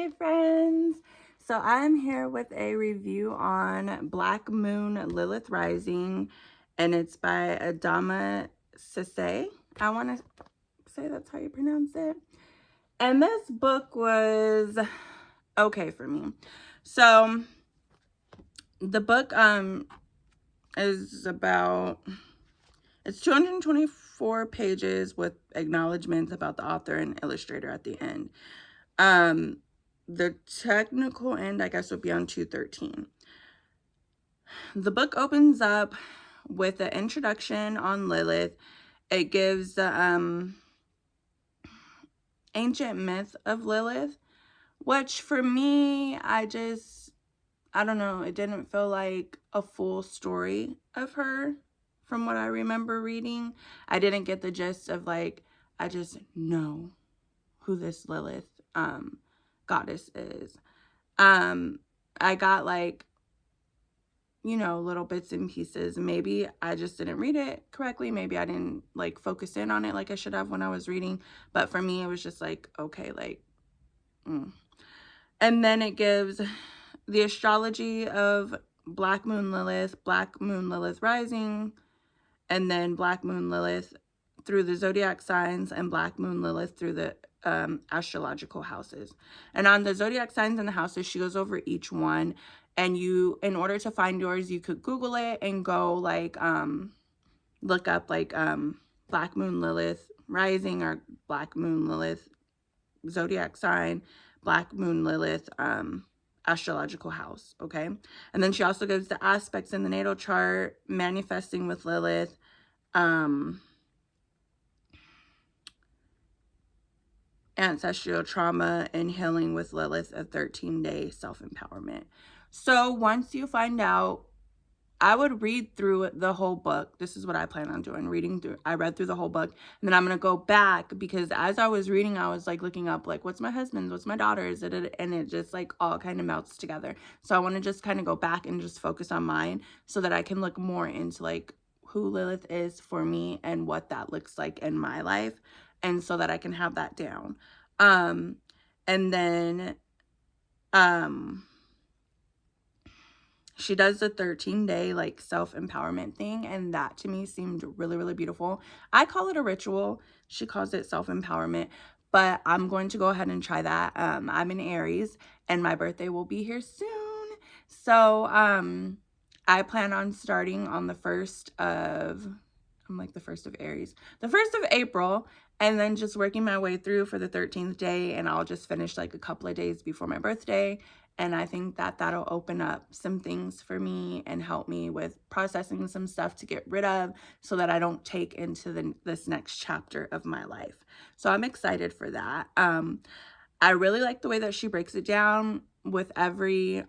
Hey friends, so I'm here with a review on Black Moon Lilith Rising, and it's by Adama Sise. I want to say that's how you pronounce it. And this book was okay for me. So the book is about, it's 224 pages with acknowledgments about the author and illustrator at the end. The technical end, I guess, would be on 213. The book opens up with an introduction on Lilith. It gives the ancient myth of Lilith, which for me, I don't know, it didn't feel like a full story of her from what I remember reading. I didn't get the gist of like, I just know who this Lilith goddess is. I got like, you know, little bits and pieces. Maybe I just didn't read it correctly. Maybe I didn't like focus in on it like I should have when I was reading. But for me, it was just like, okay, like, And then it gives the astrology of Black Moon Lilith Rising, and then Black Moon Lilith through the zodiac signs, and Black Moon Lilith through the astrological houses. And on the zodiac signs and the houses, she goes over each one. And you, in order to find yours, you could Google it and go like look up like Black Moon Lilith Rising or Black Moon Lilith zodiac sign, Black Moon Lilith astrological house. Okay. And then she also gives the aspects in the natal chart, manifesting with Lilith, ancestral trauma, and healing with Lilith, a 13-day self-empowerment. So once you find out, I would read through the whole book. This is what I plan on doing, reading through. I read through the whole book, and then I'm going to go back, because as I was reading, I was like looking up like, what's my husband's, what's my daughter's, and it just like all kind of melts together. So I want to just kind of go back and just focus on mine so that I can look more into like who Lilith is for me and what that looks like in my life, and so that I can have that down. And then she does the 13-day like self-empowerment thing, and that to me seemed really, really beautiful. I call it a ritual. She calls it self-empowerment, but I'm going to go ahead and try that. I'm in Aries, and my birthday will be here soon. So I plan on starting on the 1st of, I'm like the 1st of Aries, the 1st of April, and then just working my way through for the 13th day, and I'll just finish like a couple of days before my birthday. And I think that that'll open up some things for me and help me with processing some stuff to get rid of, so that I don't take into this next chapter of my life. So I'm excited for that. I really like the way that she breaks it down with every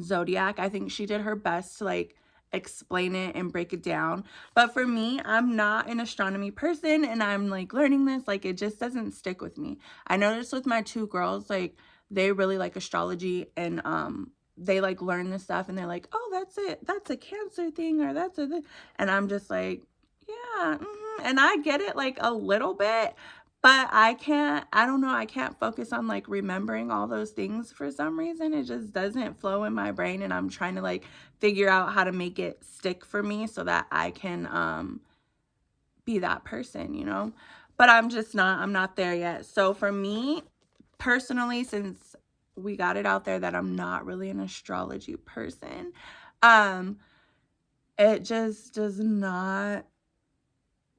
zodiac. I think she did her best to like explain it and break it down. But for me, I'm not an astronomy person, and I'm like learning this, like it just doesn't stick with me. I noticed with my two girls, like they really like astrology, and they like learn this stuff, and they're like, oh, that's a Cancer thing, or that's a, and I'm just like, yeah, and I get it like a little bit, but I don't know, I can't focus on like remembering all those things for some reason. It just doesn't flow in my brain, and I'm trying to like figure out how to make it stick for me so that I can be that person, you know? But I'm not there yet. So for me personally, since we got it out there that I'm not really an astrology person, it just does not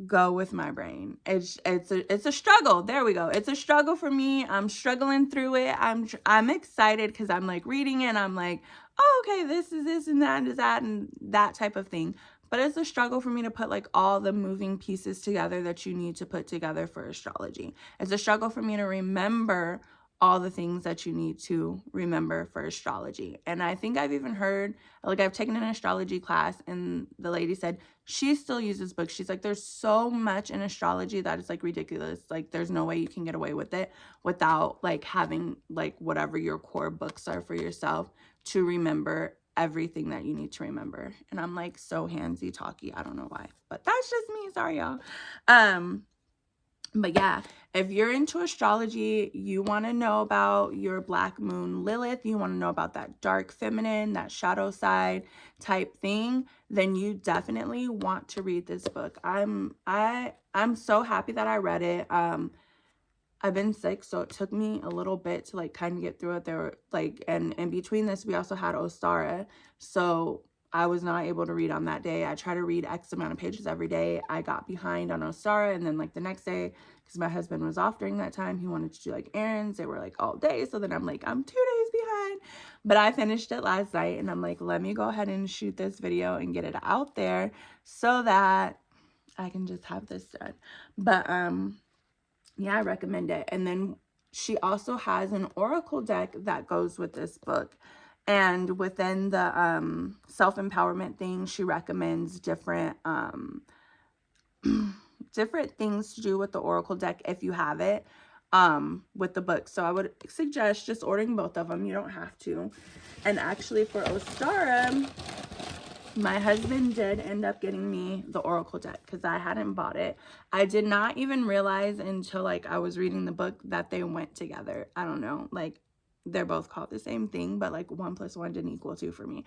go with my brain. It's a struggle. There we go. It's a struggle for me. I'm struggling through it. I'm excited because I'm like reading it, and I'm like, oh, okay, this is this and that is that and that type of thing. But it's a struggle for me to put like all the moving pieces together that you need to put together for astrology. It's a struggle for me to remember all the things that you need to remember for astrology. And I think I've even heard, like I've taken an astrology class, and the lady said she still uses books. She's like, there's so much in astrology that it's like ridiculous. Like there's no way you can get away with it without like having like whatever your core books are for yourself to remember everything that you need to remember. And I'm like so handsy talky. I don't know why, but that's just me. Sorry, y'all. But yeah, If you're into astrology, you want to know about your Black Moon Lilith, you want to know about that dark feminine, that shadow side type thing, then you definitely want to read this book. I'm so happy that I read it. I've been sick, so it took me a little bit to like kind of get through it. There were like, and in between this, we also had Ostara, so I was not able to read on that day. I try to read X amount of pages every day. I got behind on Ostara, and then like the next day, because my husband was off during that time, he wanted to do like errands. They were like all day, so then I'm like, I'm 2 days behind. But I finished it last night, and I'm like, let me go ahead and shoot this video and get it out there so that I can just have this done. But yeah, I recommend it. And then she also has an oracle deck that goes with this book. And within the self-empowerment thing, she recommends different different things to do with the oracle deck if you have it with the book. So I would suggest just ordering both of them. You don't have to. And actually for Ostara, my husband did end up getting me the oracle deck because I hadn't bought it. I did not even realize until like I was reading the book that they went together. I don't know, like they're both called the same thing, but like 1 + 1 didn't equal 2 for me.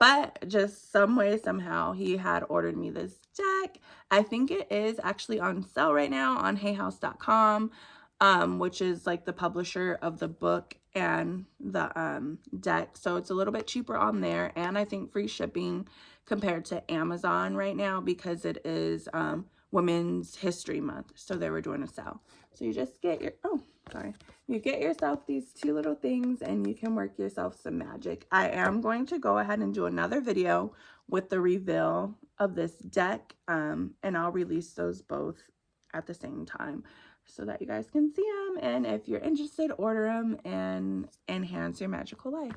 But just some way, somehow, he had ordered me this deck. I think it is actually on sale right now on hayhouse.com, which is like the publisher of the book and the deck. So it's a little bit cheaper on there, and I think free shipping compared to Amazon right now because it is Women's History Month. So they were doing a sale. So you just get your, you get yourself these 2 little things and you can work yourself some magic. I am going to go ahead and do another video with the reveal of this deck, and I'll release those both at the same time so that you guys can see them. And if you're interested, order them and enhance your magical life.